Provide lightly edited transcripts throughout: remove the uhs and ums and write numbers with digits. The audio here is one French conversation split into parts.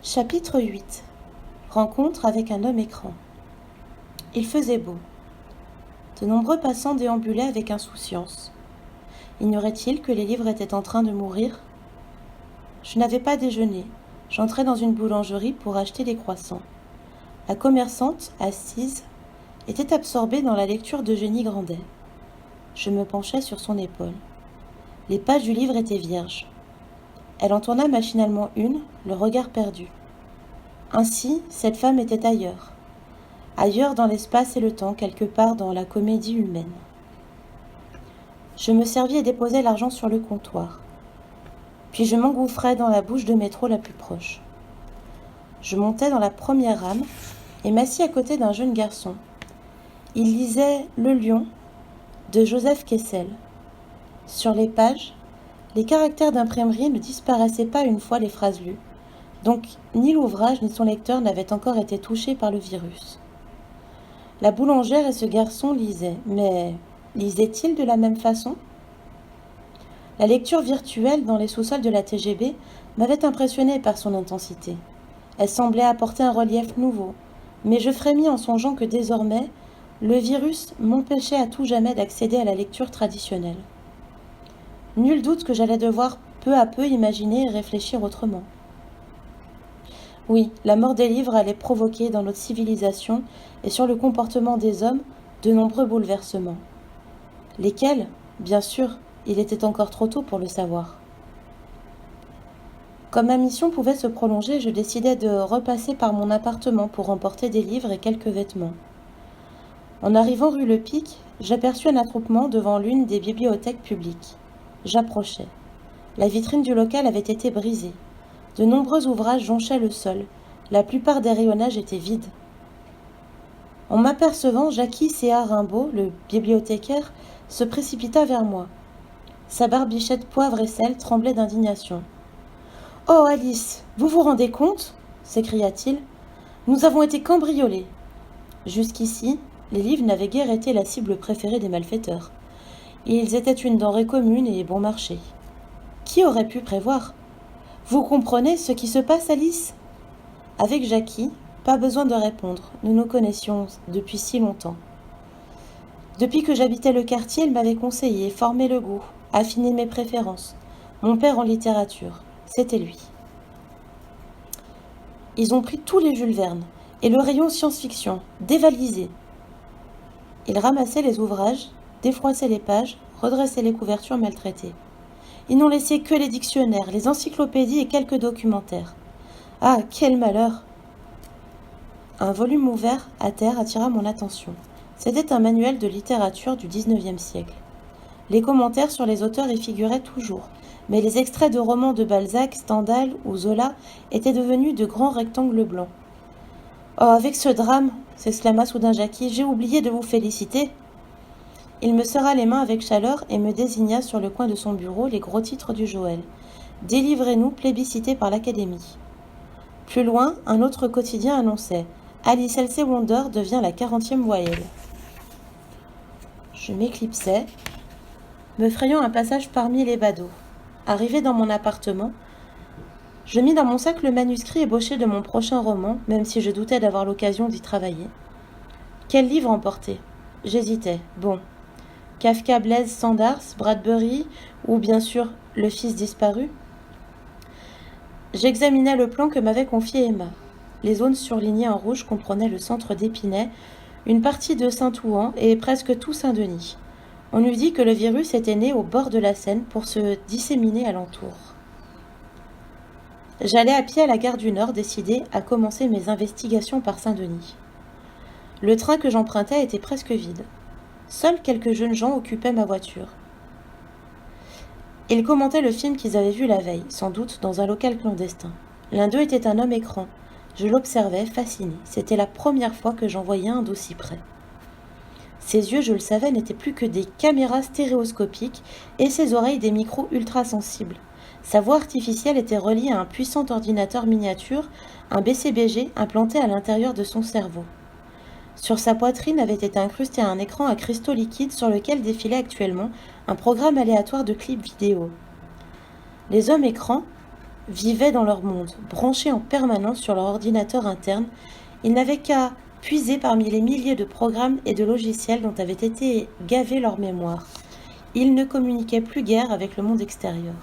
Chapitre 8. Rencontre avec un homme écran. Il faisait beau. De nombreux passants déambulaient avec insouciance. Ignorait-il que les livres étaient en train de mourir ? Je n'avais pas déjeuné. J'entrais dans une boulangerie pour acheter des croissants. La commerçante, assise, était absorbée dans la lecture d'Eugénie Grandet. Je me penchai sur son épaule. Les pages du livre étaient vierges. Elle en tourna machinalement une, le regard perdu. Ainsi, cette femme était ailleurs. Ailleurs dans l'espace et le temps, quelque part dans la comédie humaine. Je me servis et déposai l'argent sur le comptoir. Puis je m'engouffrai dans la bouche de métro la plus proche. Je montai dans la première rame et m'assis à côté d'un jeune garçon. Il lisait Le Lion de Joseph Kessel. Sur les pages, les caractères d'imprimerie ne disparaissaient pas une fois les phrases lues. Donc, ni l'ouvrage ni son lecteur n'avaient encore été touchés par le virus. La boulangère et ce garçon lisaient, mais lisaient-ils de la même façon ? La lecture virtuelle dans les sous-sols de la TGB m'avait impressionné par son intensité. Elle semblait apporter un relief nouveau, mais je frémis en songeant que désormais, le virus m'empêchait à tout jamais d'accéder à la lecture traditionnelle. Nul doute que j'allais devoir peu à peu imaginer et réfléchir autrement. Oui, la mort des livres allait provoquer dans notre civilisation et sur le comportement des hommes de nombreux bouleversements. Lesquels, bien sûr, il était encore trop tôt pour le savoir. Comme ma mission pouvait se prolonger, je décidai de repasser par mon appartement pour emporter des livres et quelques vêtements. En arrivant rue Le Pic, j'aperçus un attroupement devant l'une des bibliothèques publiques. J'approchai. La vitrine du local avait été brisée. De nombreux ouvrages jonchaient le sol. La plupart des rayonnages étaient vides. En m'apercevant, Jackie C.A. Rimbaud, le bibliothécaire, se précipita vers moi. Sa barbichette poivre et sel tremblait d'indignation. « Oh, Alice, vous vous rendez compte ?» s'écria-t-il. « Nous avons été cambriolés. » Jusqu'ici, les livres n'avaient guère été la cible préférée des malfaiteurs. Ils étaient une denrée commune et bon marché. Qui aurait pu prévoir ? Vous comprenez ce qui se passe, Alice ? Avec Jackie, pas besoin de répondre, nous nous connaissions depuis si longtemps. Depuis que j'habitais le quartier, il m'avait conseillé, formé le goût, affiné mes préférences. Mon père en littérature, c'était lui. Ils ont pris tous les Jules Verne et le rayon science-fiction, dévalisé. Ils ramassaient les ouvrages, défroissaient les pages, redressaient les couvertures maltraitées. Ils n'ont laissé que les dictionnaires, les encyclopédies et quelques documentaires. Ah, quel malheur ! Un volume ouvert à terre attira mon attention. C'était un manuel de littérature du XIXe siècle. Les commentaires sur les auteurs y figuraient toujours, mais les extraits de romans de Balzac, Stendhal ou Zola étaient devenus de grands rectangles blancs. « Oh, avec ce drame !» s'exclama soudain Jackie, « j'ai oublié de vous féliciter !» Il me serra les mains avec chaleur et me désigna sur le coin de son bureau les gros titres du Joël. « Délivrez-nous, plébiscité par l'Académie. » Plus loin, un autre quotidien annonçait « Alice Elsey Wonder devient la 40e voyelle. » Je m'éclipsai, me frayant un passage parmi les badauds. Arrivé dans mon appartement, je mis dans mon sac le manuscrit ébauché de mon prochain roman, même si je doutais d'avoir l'occasion d'y travailler. Quel livre emporter ? J'hésitais. Bon. Kafka, Blaise, Sandars, Bradbury, ou bien sûr Le Fils disparu. J'examinais le plan que m'avait confié Emma. Les zones surlignées en rouge comprenaient le centre d'Épinay, une partie de Saint-Ouen et presque tout Saint-Denis. On eût dit que le virus était né au bord de la Seine pour se disséminer alentour. J'allais à pied à la gare du Nord, décidé à commencer mes investigations par Saint-Denis. Le train que j'empruntais était presque vide. Seuls quelques jeunes gens occupaient ma voiture. Ils commentaient le film qu'ils avaient vu la veille, sans doute dans un local clandestin. L'un d'eux était un homme écran. Je l'observais, fasciné. C'était la première fois que j'en voyais un d'aussi près. Ses yeux, je le savais, n'étaient plus que des caméras stéréoscopiques et ses oreilles des micros ultra-sensibles. Sa voix artificielle était reliée à un puissant ordinateur miniature, un BCBG implanté à l'intérieur de son cerveau. Sur sa poitrine avait été incrusté un écran à cristaux liquides sur lequel défilait actuellement un programme aléatoire de clips vidéo. Les hommes écrans vivaient dans leur monde, branchés en permanence sur leur ordinateur interne. Ils n'avaient qu'à puiser parmi les milliers de programmes et de logiciels dont avait été gavée leur mémoire. Ils ne communiquaient plus guère avec le monde extérieur.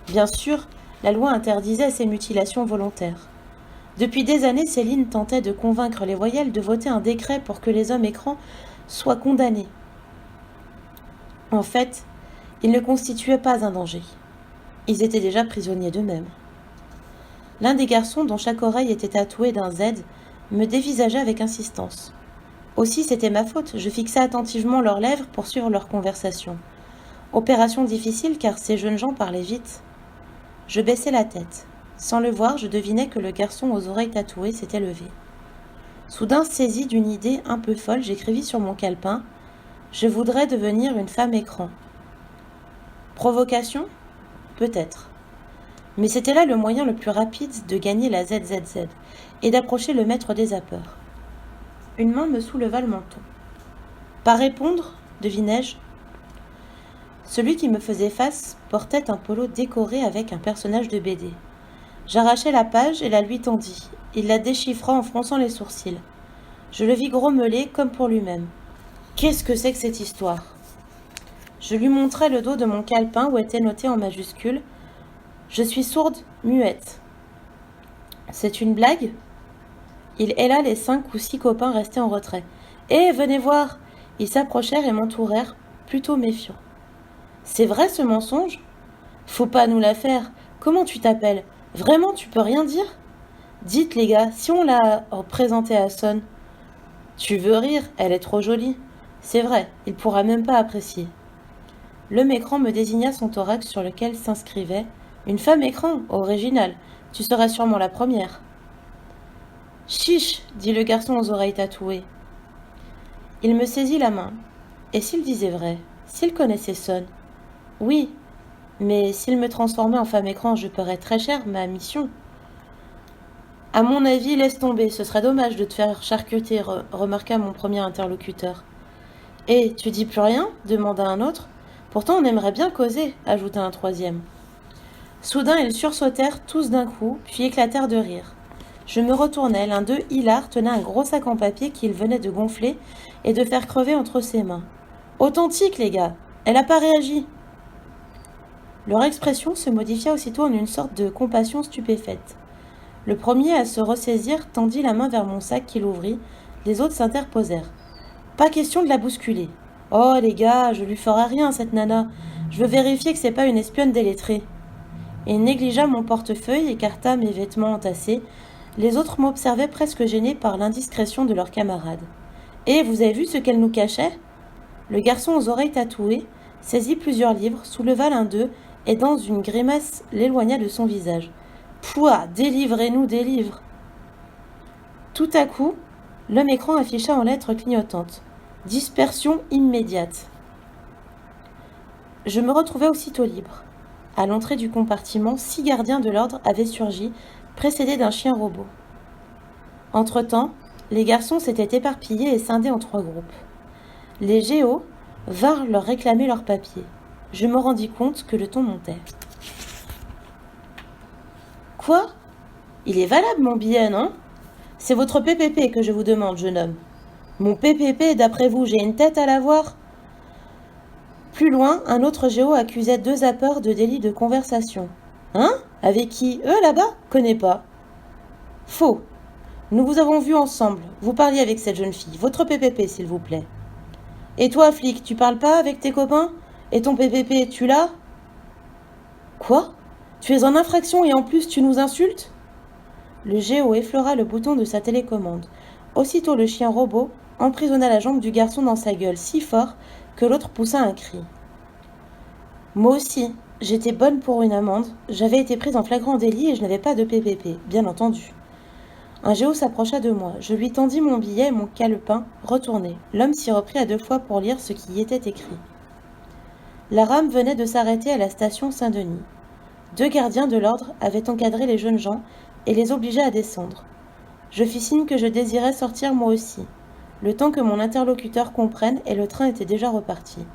Bien sûr, la loi interdisait ces mutilations volontaires. Depuis des années, Céline tentait de convaincre les voyelles de voter un décret pour que les hommes écrans soient condamnés. En fait, ils ne constituaient pas un danger. Ils étaient déjà prisonniers d'eux-mêmes. L'un des garçons, dont chaque oreille était tatouée d'un Z, me dévisageait avec insistance. Aussi, c'était ma faute, je fixais attentivement leurs lèvres pour suivre leur conversation. Opération difficile car ces jeunes gens parlaient vite. Je baissai la tête. Sans le voir, je devinais que le garçon aux oreilles tatouées s'était levé. Soudain, saisi d'une idée un peu folle, j'écrivis sur mon calepin « Je voudrais devenir une femme écran ». Provocation ? Peut-être. Mais c'était là le moyen le plus rapide de gagner la ZZZ et d'approcher le maître des zappeurs. Une main me souleva le menton. « Pas répondre ?» devinai-je. Celui qui me faisait face portait un polo décoré avec un personnage de BD. J'arrachai la page et la lui tendis. Il la déchiffra en fronçant les sourcils. Je le vis grommeler comme pour lui-même. Qu'est-ce que c'est que cette histoire ? Je lui montrai le dos de mon calepin où était noté en majuscule « Je suis sourde, muette ». C'est une blague ? Il héla les 5 ou 6 copains restés en retrait. « Eh, venez voir !» Ils s'approchèrent et m'entourèrent, plutôt méfiants. « C'est vrai ce mensonge ? Faut pas nous la faire. Comment tu t'appelles ? Vraiment, tu peux rien dire ? Dites les gars, si on l'a présentée à Son. Tu veux rire, elle est trop jolie. C'est vrai, il pourra même pas apprécier. L'homme écran me désigna son thorax sur lequel s'inscrivait « Une femme écran, originale, tu seras sûrement la première. » « Chiche !» dit le garçon aux oreilles tatouées. Il me saisit la main. Et s'il disait vrai ? S'il connaissait Son ? Oui, mais s'il me transformait en femme écran, je paierais très cher ma mission. À mon avis, laisse tomber, ce serait dommage de te faire charcuter, remarqua mon premier interlocuteur. Et tu dis plus rien ? Demanda un autre. Pourtant, on aimerait bien causer, ajouta un troisième. Soudain, ils sursautèrent tous d'un coup, puis éclatèrent de rire. Je me retournai, l'un d'eux, hilar, tenait un gros sac en papier qu'il venait de gonfler et de faire crever entre ses mains. Authentique, les gars, elle n'a pas réagi. Leur expression se modifia aussitôt en une sorte de compassion stupéfaite. Le premier à se ressaisir tendit la main vers mon sac qu'il ouvrit, les autres s'interposèrent. Pas question de la bousculer. Oh les gars, je lui ferai rien cette nana. Je veux vérifier que c'est pas une espionne délettrée. Il négligea mon portefeuille, écarta mes vêtements entassés. Les autres m'observaient presque gênés par l'indiscrétion de leurs camarades. Et vous avez vu ce qu'elle nous cachait ? Le garçon aux oreilles tatouées saisit plusieurs livres, souleva l'un d'eux et dans une grimace l'éloigna de son visage. Pouah, délivrez-nous des livres. Tout à coup, l'homme écran afficha en lettres clignotantes. Dispersion immédiate. Je me retrouvai aussitôt libre. À l'entrée du compartiment, 6 gardiens de l'ordre avaient surgi, précédés d'un chien robot. Entre-temps, les garçons s'étaient éparpillés et scindés en 3 groupes. Les géos vinrent leur réclamer leurs papiers. Je me rendis compte que le ton montait. Quoi ? Il est valable mon billet, non ? C'est votre PPP que je vous demande, jeune homme. Mon PPP, d'après vous, j'ai une tête à l'avoir ? Plus loin, un autre géo accusait 2 zappeurs de délit de conversation. Hein ? Avec qui ? Eux, là-bas ? Connais pas. Faux. Nous vous avons vus ensemble. Vous parliez avec cette jeune fille. Votre PPP, s'il vous plaît. Et toi, flic, tu parles pas avec tes copains ? Et ton PPP, tu l'as ? Quoi ? Tu es en infraction et en plus tu nous insultes ? Le géo effleura le bouton de sa télécommande. Aussitôt le chien robot emprisonna la jambe du garçon dans sa gueule si fort que l'autre poussa un cri. Moi aussi, j'étais bonne pour une amende. J'avais été prise en flagrant délit et je n'avais pas de PPP, bien entendu. Un géo s'approcha de moi. Je lui tendis mon billet et mon calepin retourné. L'homme s'y reprit à 2 fois pour lire ce qui y était écrit. La rame venait de s'arrêter à la station Saint-Denis. 2 gardiens de l'ordre avaient encadré les jeunes gens et les obligeaient à descendre. Je fis signe que je désirais sortir moi aussi, le temps que mon interlocuteur comprenne et le train était déjà reparti.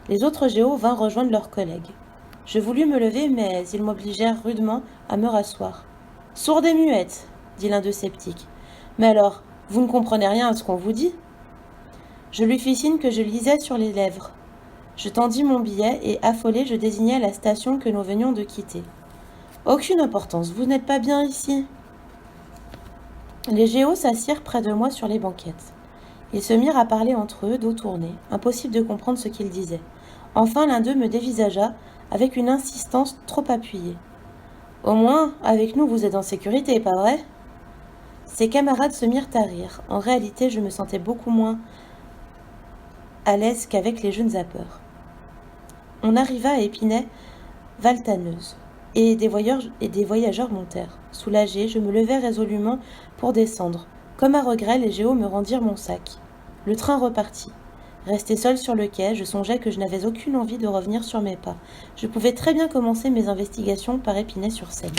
Les autres géos vinrent rejoindre leurs collègues. Je voulus me lever, mais ils m'obligèrent rudement à me rasseoir. « Sourde et muette !» dit l'un d'eux sceptique. « Mais alors, vous ne comprenez rien à ce qu'on vous dit ?» Je lui fis signe que je lisais sur les lèvres. Je tendis mon billet et, affolé, je désignai la station que nous venions de quitter. « Aucune importance, vous n'êtes pas bien ici ?» Les géos s'assirent près de moi sur les banquettes. Ils se mirent à parler entre eux, dos tourné. Impossible de comprendre ce qu'ils disaient. Enfin, l'un d'eux me dévisagea avec une insistance trop appuyée. « Au moins, avec nous, vous êtes en sécurité, pas vrai ?» Ses camarades se mirent à rire. En réalité, je me sentais beaucoup moins à l'aise qu'avec les jeunes zappeurs. On arriva à Épinay-Valtaneuse, et des voyageurs montèrent. Soulagé, je me levai résolument pour descendre. Comme à regret, les géos me rendirent mon sac. Le train repartit. Resté seul sur le quai, je songeais que je n'avais aucune envie de revenir sur mes pas. Je pouvais très bien commencer mes investigations par Épinay-sur-Seine.